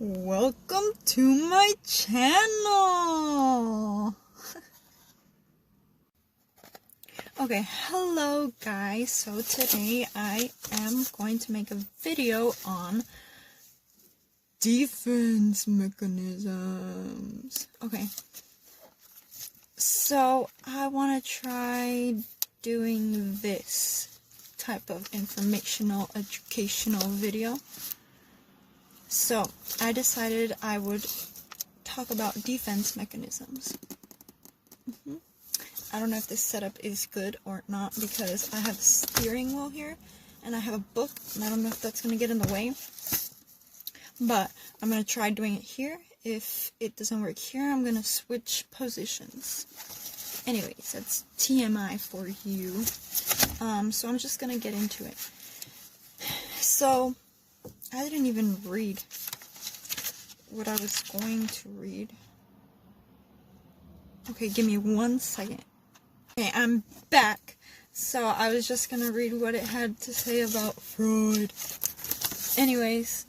Welcome to my channel! Okay, hello guys. So today I am going to make a video on defense mechanisms. Okay, so I want to try doing this type of informational, educational video. So, I decided I would talk about defense mechanisms. I don't know if this setup is good or not because I have a steering wheel here and I have a book and I don't know if that's going to get in the way. But I'm going to try doing it here. If it doesn't work here, I'm going to switch positions. Anyways, that's TMI for you. So I'm just going to get into it. So, I didn't even read what I was going to read. Okay, give me 1 second. Okay, I'm back. So I was just gonna read what it had to say about Freud. Anyways.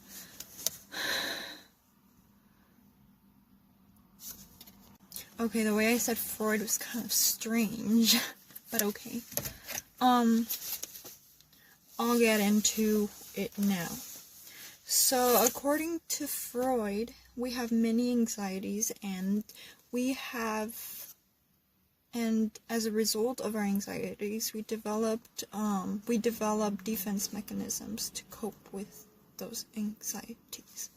Okay, the way I said Freud was kind of strange. But okay. I'll get into it now. So, according to Freud, we have many anxieties, and as a result of our anxieties, we develop defense mechanisms to cope with those anxieties.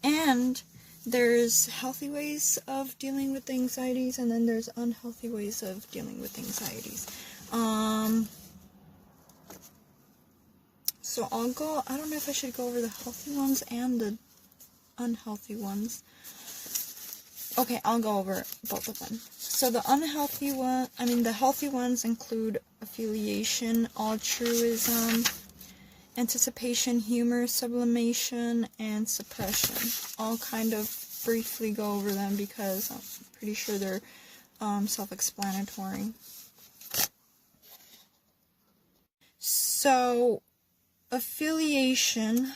And there's healthy ways of dealing with anxieties, and then there's unhealthy ways of dealing with anxieties. So I don't know if I should go over the healthy ones and the unhealthy ones. Okay, I'll go over both of them. So the healthy ones include affiliation, altruism, anticipation, humor, sublimation, and suppression. I'll kind of briefly go over them because I'm pretty sure they're self-explanatory. So, affiliation,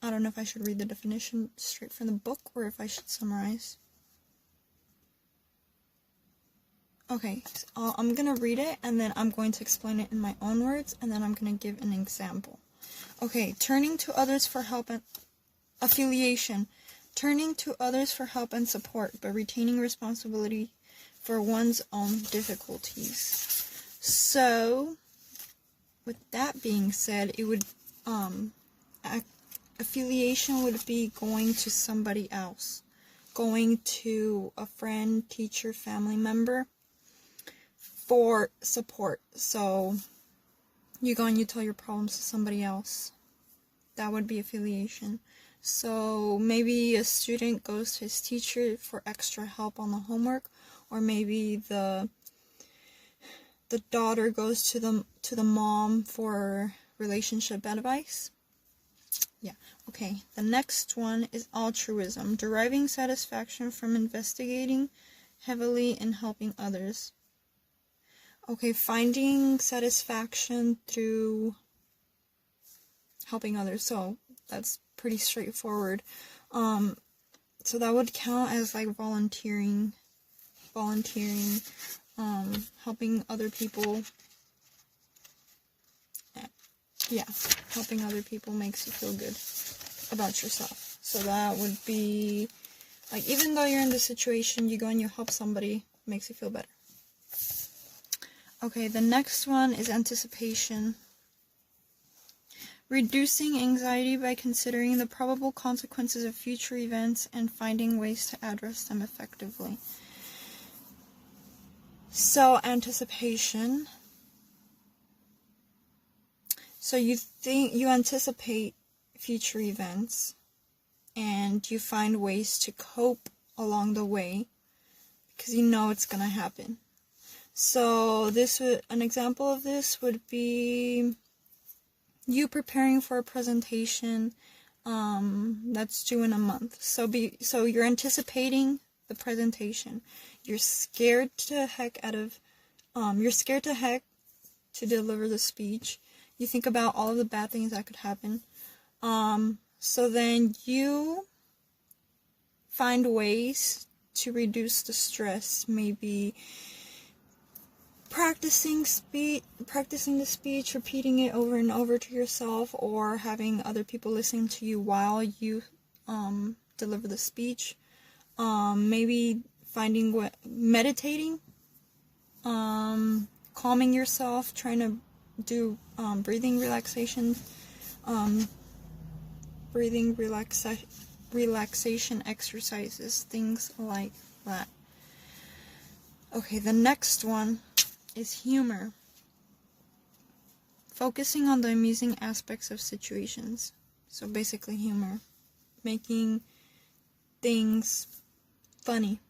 I don't know if I should read the definition straight from the book or if I should summarize. Okay, so I'm going to read it and then I'm going to explain it in my own words and then I'm going to give an example. Okay, turning to others for help and affiliation. Turning to others for help and support, but retaining responsibility for one's own difficulties. So, with that being said, it would, affiliation would be going to somebody else. Going to a friend, teacher, family member for support. So, you go and you tell your problems to somebody else. That would be affiliation. So, maybe a student goes to his teacher for extra help on the homework, or maybe the daughter goes to the mom for relationship advice. Yeah, okay. The next one is altruism, deriving satisfaction from investigating heavily in helping others. Okay, finding satisfaction through helping others. So that's pretty straightforward. So that would count as like volunteering, helping other people. Yeah, helping other people makes you feel good about yourself. So that would be, like, even though you're in the situation, you go and you help somebody, makes you feel better. Okay, the next one is anticipation. Reducing anxiety by considering the probable consequences of future events and finding ways to address them effectively. So, anticipation. So you anticipate future events and you find ways to cope along the way because you know it's going to happen. So an example of this would be you preparing for a presentation that's due in a month. So you're anticipating the presentation. You're scared to heck to deliver the speech. You think about all of the bad things that could happen. So then you find ways to reduce the stress, maybe practicing the speech, repeating it over and over to yourself, or having other people listen to you while you deliver the speech. Maybe meditating, calming yourself, trying to do breathing relaxation exercises, things like that. Okay, the next one is humor. Focusing on the amusing aspects of situations. So basically humor. Making things funny.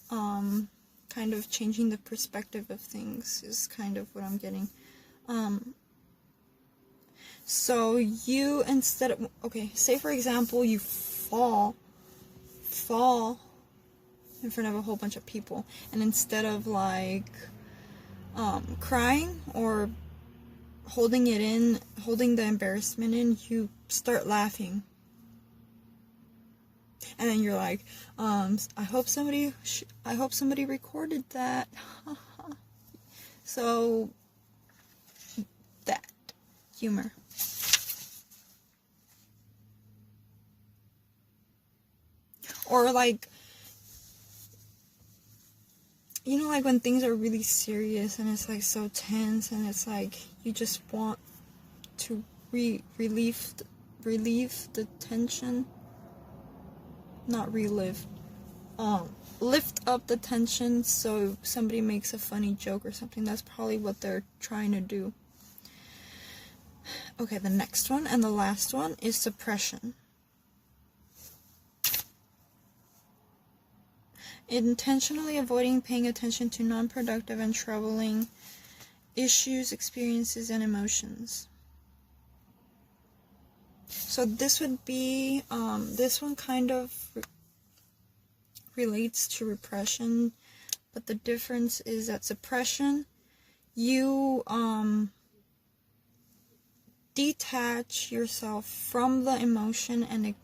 Kind of changing the perspective of things is kind of what I'm getting. So you, instead of, okay, say for example you fall in front of a whole bunch of people, and instead of like crying or holding the embarrassment in, you start laughing. And then you're like, I hope somebody recorded that. So that humor. Or like, you know, like when things are really serious and it's like so tense and it's like you just want to relieve the tension. Not relive. Lift up the tension, so somebody makes a funny joke or something. That's probably what they're trying to do. Okay, the next one and the last one is suppression. Intentionally avoiding paying attention to non-productive and troubling issues, experiences, and emotions. So this would be, this one kind of relates to repression, but the difference is that suppression, you detach yourself from the emotion and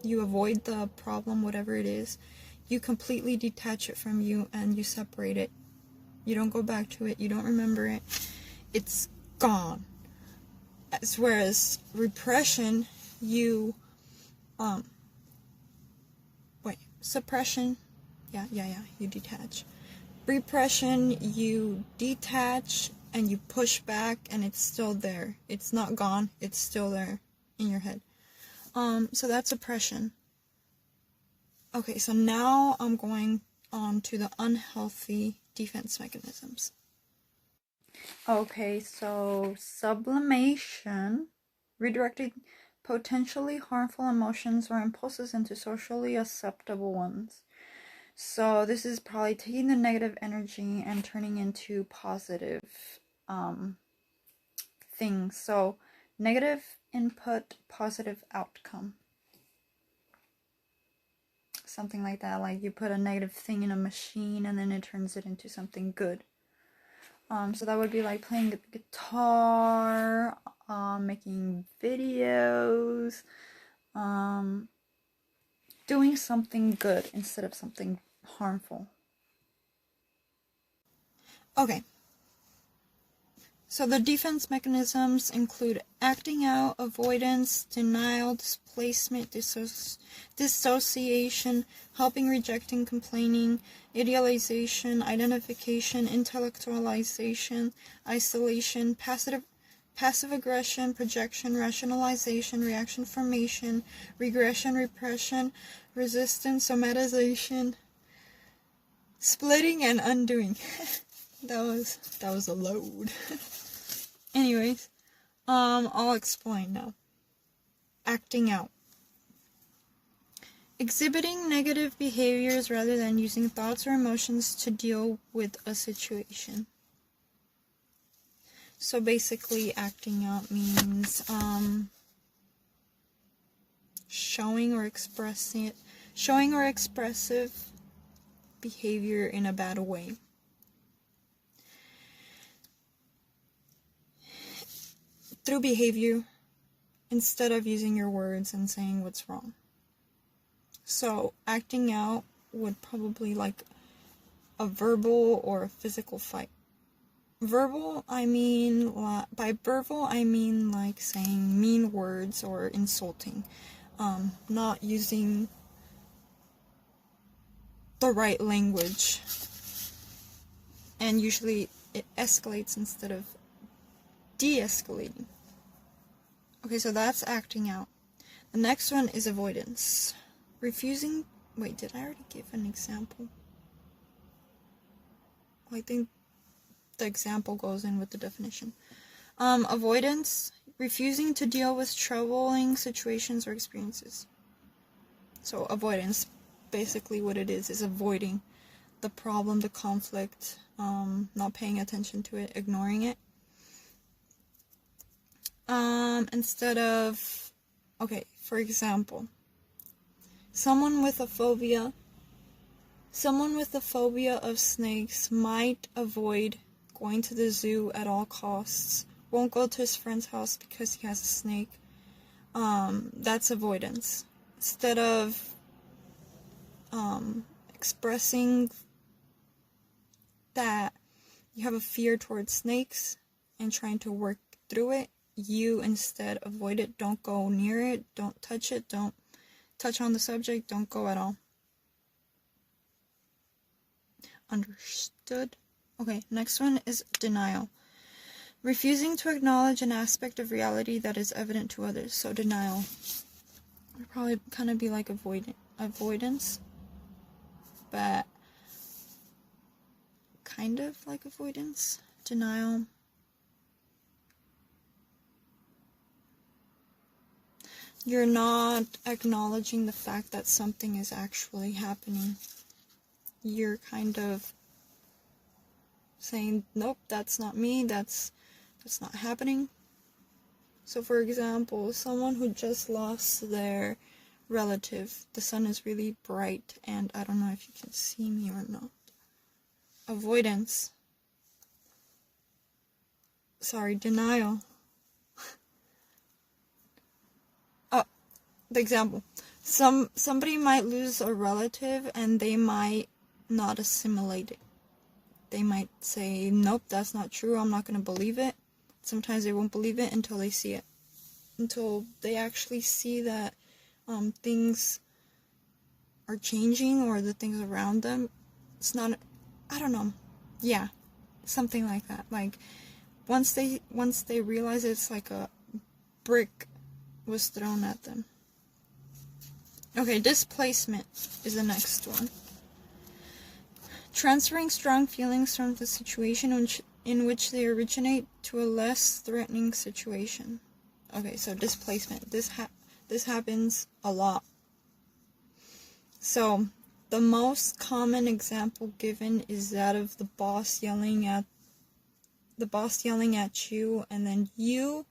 you avoid the problem, whatever it is. You completely detach it from you and you separate it. You don't go back to it, you don't remember it. It's gone. Whereas repression, you suppression, you detach. Repression, you detach and you push back and it's still there. It's not gone, it's still there in your head. So that's suppression. Okay, so now I'm going on to the unhealthy defense mechanisms. Okay, so sublimation, redirecting potentially harmful emotions or impulses into socially acceptable ones. So this is probably taking the negative energy and turning into positive things. So negative input, positive outcome. Something like that, like you put a negative thing in a machine and then it turns it into something good. So that would be like playing the guitar, making videos, doing something good instead of something harmful. Okay. So the defense mechanisms include acting out, avoidance, denial, displacement, dissociation, helping, rejecting, complaining, idealization, identification, intellectualization, isolation, passive aggression, projection, rationalization, reaction formation, regression, repression, resistance, somatization, splitting, and undoing. That was a load. Anyways, I'll explain now. Acting out. Exhibiting negative behaviors rather than using thoughts or emotions to deal with a situation. So basically, acting out means showing or expressive behavior in a bad way. Through behavior, instead of using your words and saying what's wrong. So acting out would probably like a verbal or a physical fight. Verbal, by verbal I mean like saying mean words or insulting, not using the right language, and usually it escalates instead of de-escalating. Okay, so that's acting out. The next one is avoidance. Refusing, wait, did I already give an example? I think the example goes in with the definition. Avoidance, refusing to deal with troubling situations or experiences. So avoidance, basically what it is avoiding the problem, the conflict, not paying attention to it, ignoring it. Instead of, okay, for example, someone with a phobia of snakes might avoid going to the zoo at all costs, won't go to his friend's house because he has a snake. That's avoidance. Instead of expressing that you have a fear towards snakes and trying to work through it, you instead avoid it. Don't go near it, don't touch it, don't touch on the subject, don't go at all. Understood? Okay, next one is denial. Refusing to acknowledge an aspect of reality that is evident to others. So denial would probably kind of be like avoidance, but kind of like avoidance. Denial. You're not acknowledging the fact that something is actually happening. You're kind of saying, nope, that's not me, that's not happening. So for example, someone who just lost their relative, the sun is really bright, and I don't know if you can see me or not. Avoidance. Sorry, denial. The example. Somebody might lose a relative and they might not assimilate it. They might say, nope, that's not true, I'm not going to believe it. Sometimes they won't believe it until they see it. Until they actually see that things are changing, or the things around them. It's not, I don't know. Yeah, something like that. Like, once they realize it's like a brick was thrown at them. Okay, displacement is the next one. Transferring strong feelings from the situation in which they originate to a less threatening situation. Okay, so displacement. This happens a lot. So, the most common example given is that of the boss yelling at you, and then you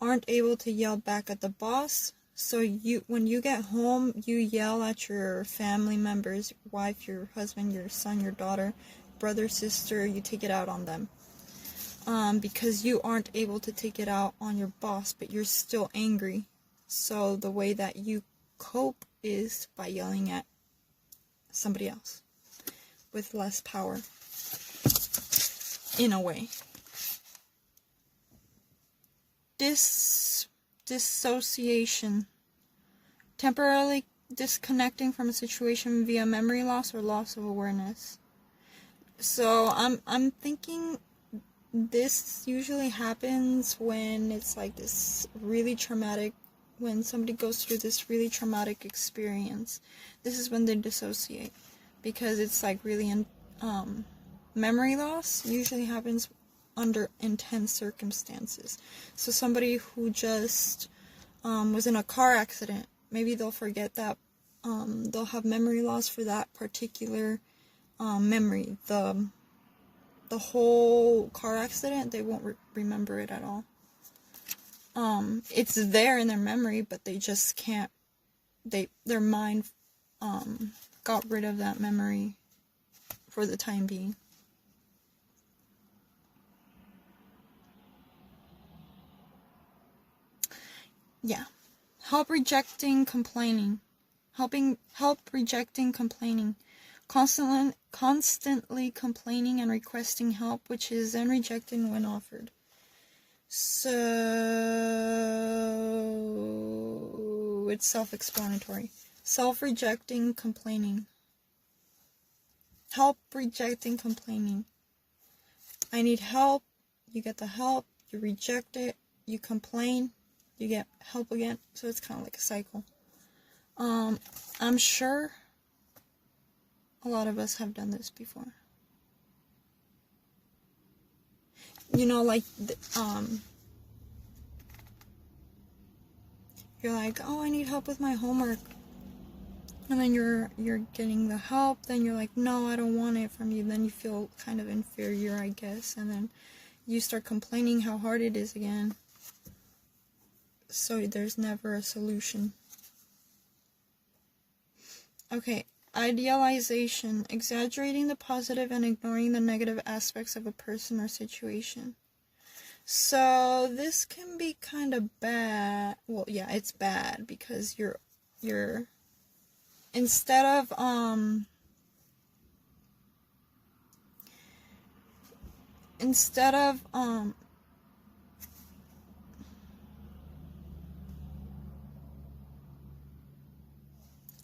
aren't able to yell back at the boss. So when you get home, you yell at your family members, wife, your husband, your son, your daughter, brother, sister, you take it out on them. Because you aren't able to take it out on your boss, but you're still angry. So the way that you cope is by yelling at somebody else with less power, in a way. Dissociation. Temporarily disconnecting from a situation via memory loss or loss of awareness. So I'm thinking this usually happens when it's like this really traumatic, when somebody goes through this really traumatic experience. This is when they dissociate, because it's like really memory loss usually happens under intense circumstances. So somebody who just was in a car accident, maybe they'll forget that, they'll have memory loss for that particular memory. The whole car accident, they won't remember it at all. It's there in their memory, but they just can't, their mind got rid of that memory for the time being. yeah. Help rejecting complaining. Help rejecting complaining. Constantly complaining and requesting help, which is then rejected when offered. So it's self-explanatory. Self-rejecting complaining. Help rejecting complaining. I need help. You get the help. You reject it. You complain. You get help again. So it's kind of like a cycle. I'm sure a lot of us have done this before. You know, like, you're like, oh, I need help with my homework. And then you're getting the help. Then you're like, no, I don't want it from you. Then you feel kind of inferior, I guess. And then you start complaining how hard it is again. So there's never a solution. Okay, idealization. Exaggerating the positive and ignoring the negative aspects of a person or situation. So this can be kind of bad. Well, yeah, it's bad because you're instead of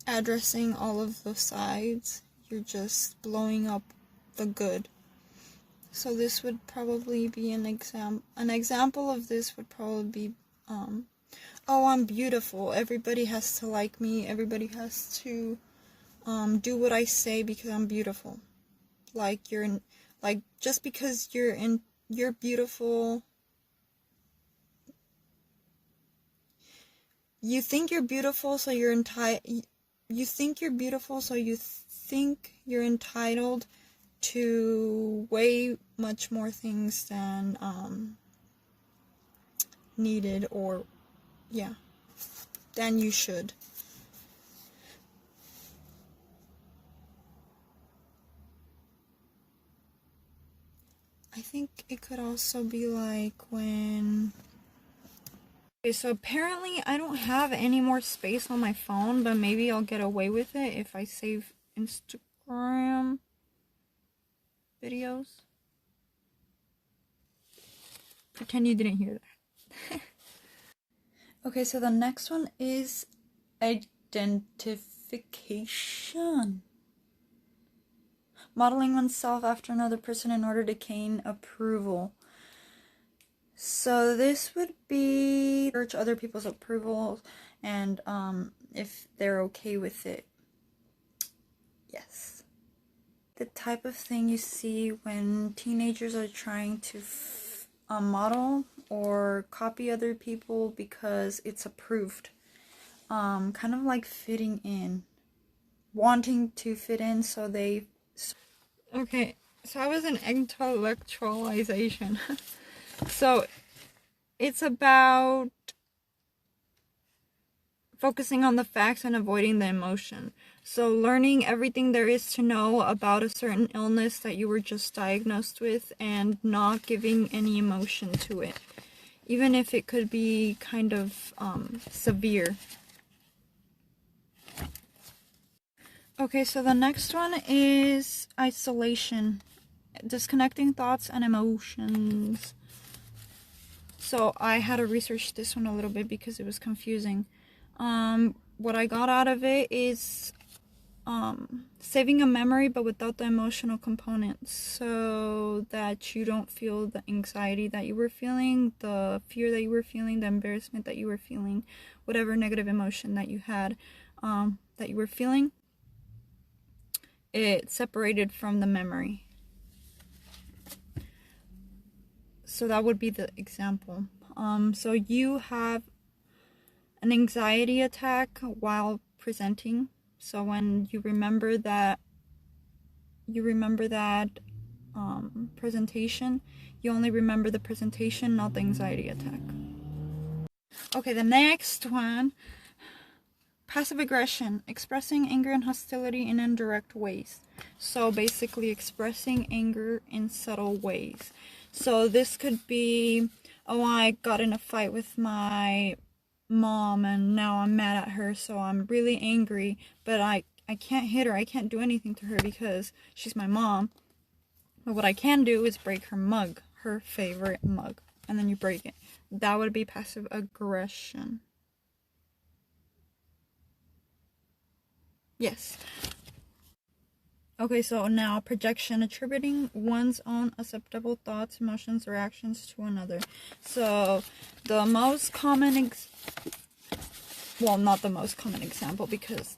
addressing all of the sides, you're just blowing up the good. So this would probably be an example of this would probably be, oh, I'm beautiful. Everybody has to like me. Everybody has to do what I say because I'm beautiful. Like just because you're beautiful. You think you're beautiful, so you're you think you're beautiful, so you think you're entitled to way much more things than needed, or than you should. I think it could also be like when... Okay, so apparently I don't have any more space on my phone, but maybe I'll get away with it if I save Instagram videos. Pretend you didn't hear that. Okay, so the next one is identification. Modeling oneself after another person in order to gain approval. So this would be search other people's approval and if they're okay with it. Yes. The type of thing you see when teenagers are trying to model or copy other people because it's approved. Kind of like fitting in. Wanting to fit in, so they... Okay, so I was in intellectualization. So it's about focusing on the facts and avoiding the emotion. So learning everything there is to know about a certain illness that you were just diagnosed with and not giving any emotion to it, even if it could be kind of severe. Okay, so the next one is isolation. Disconnecting thoughts and emotions. So I had to research this one a little bit because it was confusing. What I got out of it is saving a memory but without the emotional component, so that you don't feel the anxiety that you were feeling, the fear that you were feeling, the embarrassment that you were feeling, whatever negative emotion that you had, that you were feeling, it separated from the memory. So that would be the example. So you have an anxiety attack while presenting. So when you remember that presentation, you only remember the presentation, not the anxiety attack. Okay, the next one, passive aggression, expressing anger and hostility in indirect ways. So basically expressing anger in subtle ways. So this could be, oh, I got in a fight with my mom and now I'm mad at her, so I'm really angry, but I can't hit her. I can't do anything to her because she's my mom. But what I can do is break her mug, her favorite mug, and then you break it. That would be passive aggression. Yes. Okay, so now projection, attributing one's own acceptable thoughts, emotions, or actions to another. So the most common, well, not the most common example because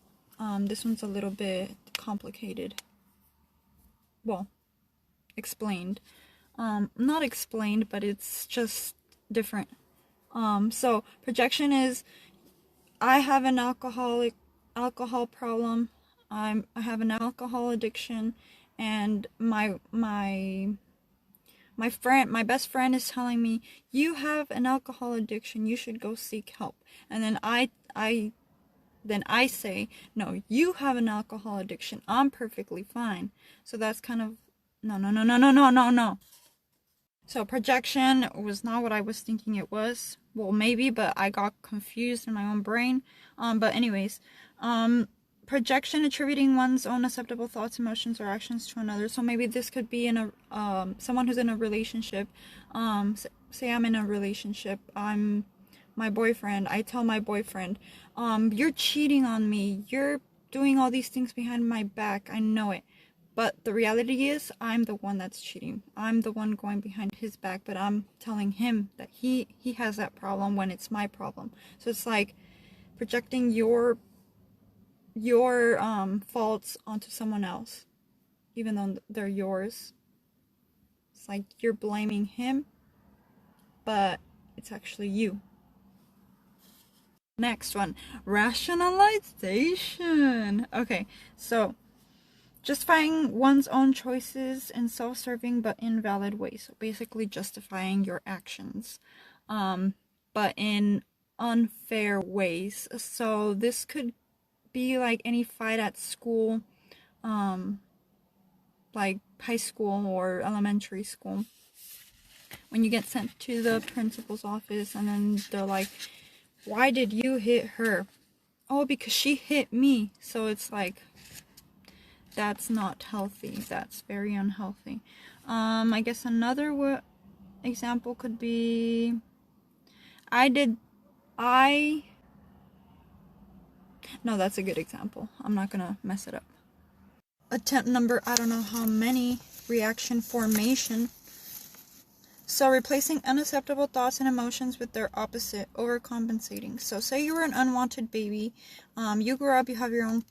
this one's a little bit complicated. Well, explained. Not explained, but it's just different. So projection is, I have an alcohol problem. I have an alcohol addiction, and my best friend is telling me, you have an alcohol addiction, you should go seek help. And then I say, no, you have an alcohol addiction, I'm perfectly fine. So that's kind of, no. So projection was not what I was thinking it was. Well, maybe, but I got confused in my own brain. But anyways, projection, attributing one's own acceptable thoughts, emotions, or actions to another. So maybe this could be in a someone who's in a relationship. Say I'm in a relationship. I'm my boyfriend. I tell my boyfriend, you're cheating on me. You're doing all these things behind my back. I know it. But the reality is, I'm the one that's cheating. I'm the one going behind his back, but I'm telling him that he has that problem when it's my problem. So it's like projecting your faults onto someone else, even though they're yours. It's like you're blaming him, but it's actually you. Next one, rationalization. Okay, so justifying one's own choices in self-serving but invalid ways. So basically justifying your actions, but in unfair ways. So this could be like any fight at school, like high school or elementary school. When you get sent to the principal's office and then they're like, why did you hit her? Oh, because she hit me. So it's like, that's not healthy. That's very unhealthy. I guess another example could be, no, that's a good example. I'm not gonna mess it up. Attempt number, I don't know how many, reaction formation. So replacing unacceptable thoughts and emotions with their opposite, overcompensating. So say you were an unwanted baby, you grow up, you have your own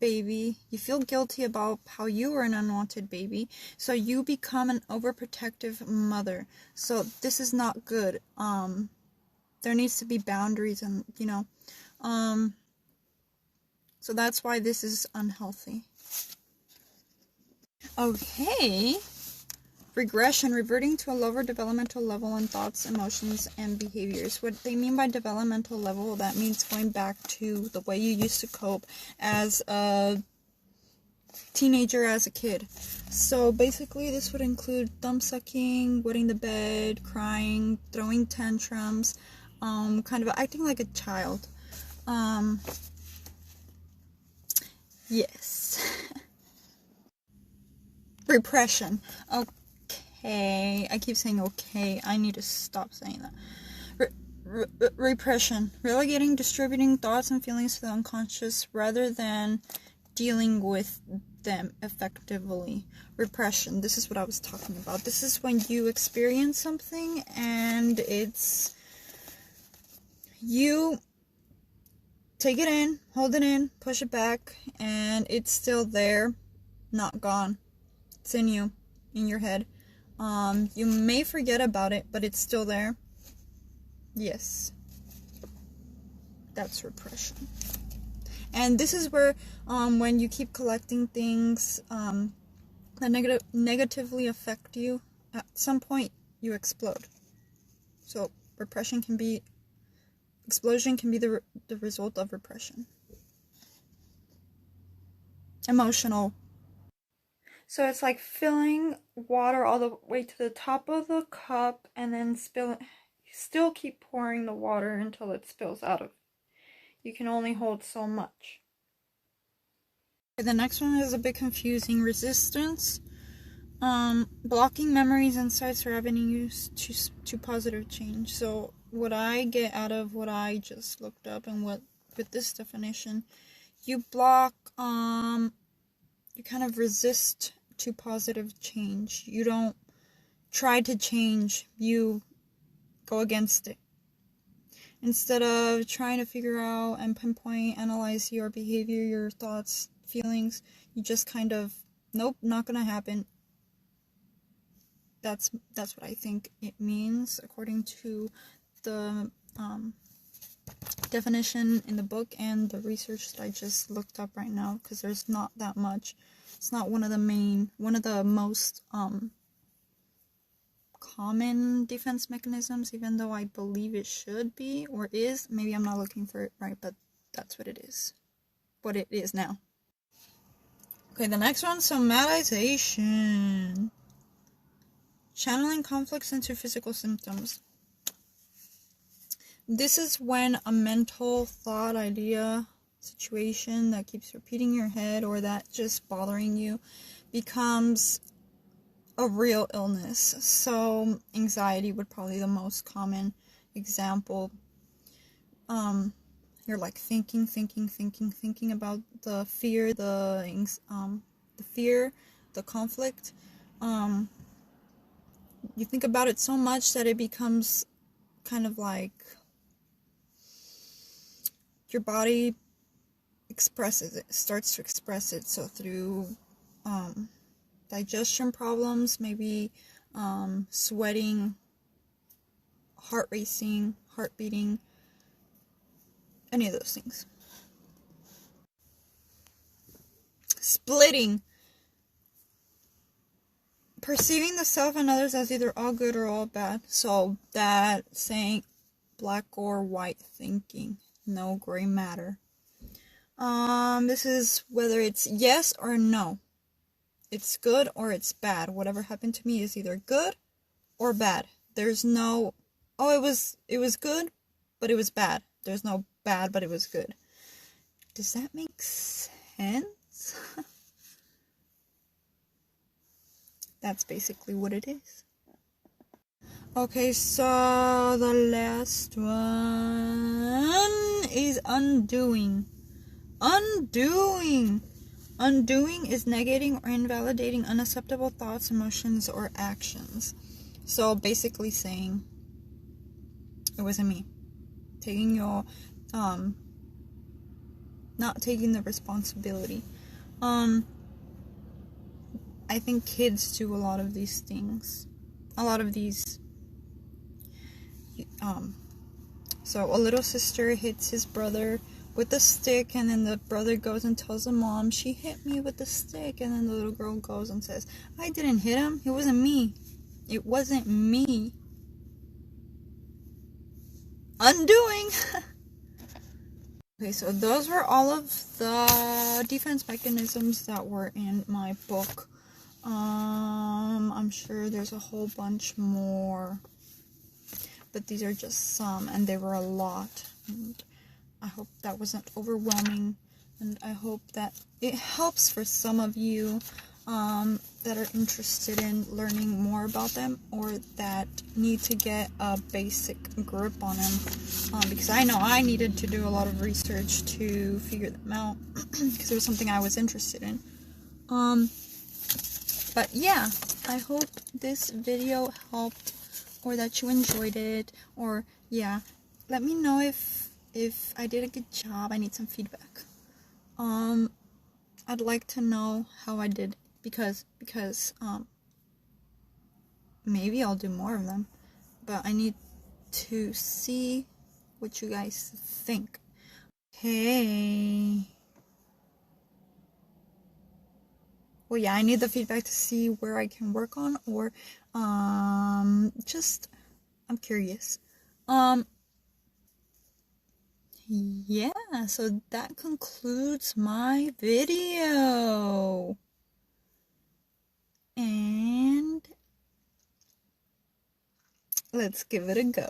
baby, you feel guilty about how you were an unwanted baby, so you become an overprotective mother. So this is not good. There needs to be boundaries, and so that's why this is unhealthy. Okay. Regression, reverting to a lower developmental level in thoughts, emotions, and behaviors. What they mean by developmental level, that means going back to the way you used to cope as a teenager, as a kid. So basically this would include thumb sucking, wetting the bed, crying, throwing tantrums, kind of acting like a child. Yes. Repression. Okay, I keep saying okay. I need to stop saying that. Repression. Relegating, distributing thoughts and feelings to the unconscious rather than dealing with them effectively. Repression. This is what I was talking about. This is when you experience something and it's, you take it in, hold it in, push it back, and it's still there, not gone. It's in you, in your head. You may forget about it, but it's still there. Yes. That's repression. And this is where, when you keep collecting things that negatively affect you, at some point you explode. So explosion can be the result of repression. Emotional. So it's like filling water all the way to the top of the cup and then still keep pouring the water until it spills out of. You can only hold so much. The next one is a bit confusing. Resistance. Blocking memories, insights, or avenues to positive change. So what I get out of what I just looked up and what with this definition, you block, you kind of resist to positive change. You don't try to change, you go against it. Instead of trying to figure out and pinpoint, analyze your behavior, your thoughts, feelings, you just kind of, nope, not gonna happen. That's what I think it means according to the definition in the book and the research that I just looked up right now, because there's not that much. It's not one of the most common defense mechanisms, even though I believe it should be or is. Maybe I'm not looking for it right, but that's what it is. What it is now. Okay, the next one, somatization. Channeling conflicts into physical symptoms. This is when a mental thought, idea, situation that keeps repeating in your head or that just bothering you becomes a real illness. So anxiety would probably be the most common example. You're like thinking about the fear, the conflict. You think about it so much that it becomes kind of like your body starts to express it. So through digestion problems, maybe sweating, heart racing, heart beating, any of those things. Splitting. Perceiving the self and others as either all good or all bad. So that saying, black or white thinking, no gray matter. This is whether it's yes or no. It's good or it's bad. Whatever happened to me is either good or bad. There's no, oh, it was good, but it was bad. There's no bad, but it was good. Does that make sense? That's basically what it is. Okay, so the last one is undoing. Undoing is negating or invalidating unacceptable thoughts, emotions, or actions. So basically saying, it wasn't me. Taking your, not taking the responsibility. I think kids do a lot of these things. A lot of these. So a little sister hits his brother with a stick, and then the brother goes and tells the mom, she hit me with the stick, and then the little girl goes and says, I didn't hit him. It wasn't me. It wasn't me. Undoing. Okay, so those were all of the defense mechanisms that were in my book. I'm sure there's a whole bunch more, but these are just some, and they were a lot, and I hope that wasn't overwhelming, and I hope that it helps for some of you that are interested in learning more about them, or that need to get a basic grip on them, because I know I needed to do a lot of research to figure them out, because it was something I was interested in. But yeah, I hope this video helped, or that you enjoyed it, or yeah, let me know if I did a good job. I need some feedback. I'd like to know how I did, because maybe I'll do more of them, but I need to see what you guys think. Okay. Well, yeah, I need the feedback to see where I can work on, or just I'm curious. Yeah, so that concludes my video. And let's give it a go.